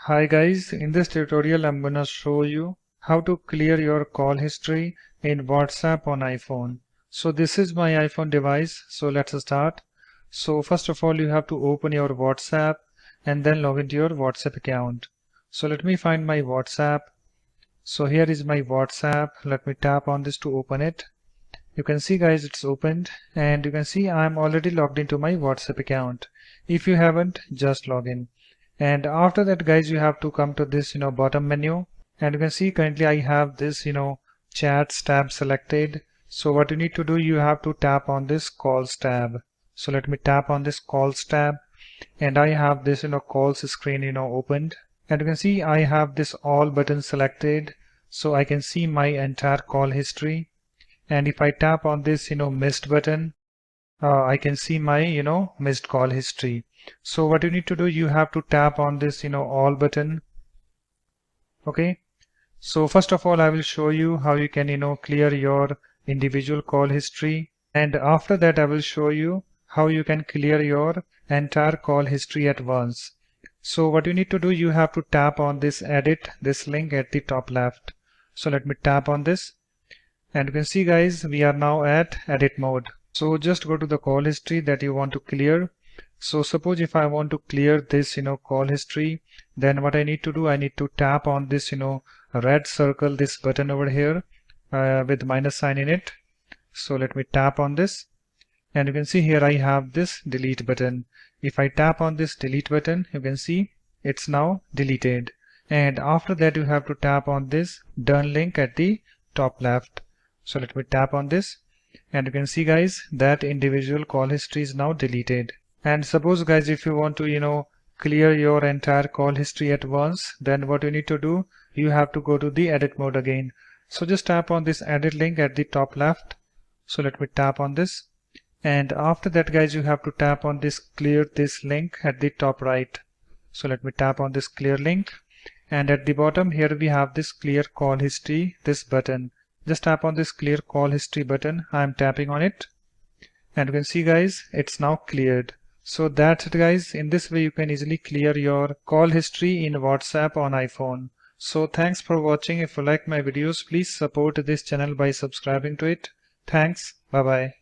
Hi guys, in this tutorial I'm gonna show you how to clear your call history in WhatsApp on iPhone. So this is my iPhone device, so let's start. So first of all you have to open your WhatsApp and then log into your WhatsApp account. So let me find my WhatsApp. So here is my WhatsApp. Let me tap on this to open it. You can see guys it's opened and you can see I'm already logged into my WhatsApp account. If you haven't, just log in. And after that guys you have to come to this bottom menu, and you can see currently I have this chats tab selected. So what you need to do, you have to tap on this calls tab. So let me tap on this calls tab, and I have this calls screen opened, and you can see I have this all button selected, so I can see my entire call history. And if I tap on this missed button, I can see my missed call history. So what you need to do, you have to tap on this all button. Okay, so first of all I will show you how you can clear your individual call history, and after that I will show you how you can clear your entire call history at once. So what you need to do, you have to tap on this edit this link at the top left. So let me tap on this, and you can see guys we are now at edit mode. So just go to the call history that you want to clear. So suppose if I want to clear this call history, then what I need to do, I need to tap on this red circle, this button over here with minus sign in it. So let me tap on this, and you can see here I have this delete button. If I tap on this delete button, you can see it's now deleted. And after that you have to tap on this done link at the top left. So let me tap on this, and you can see guys that individual call history is now deleted. And suppose guys if you want to clear your entire call history at once, then what you need to do, you have to go to the edit mode again. So just tap on this edit link at the top left. So let me tap on this, and after that guys you have to tap on this clear this link at the top right. So let me tap on this clear link, and at the bottom here we have this clear call history, this button. Just tap on this clear call history button. I am tapping on it, and you can see guys it's now cleared. So that's it guys. In this way you can easily clear your call history in WhatsApp on iPhone. So thanks for watching. If you like my videos, please support this channel by subscribing to it. Thanks. Bye bye.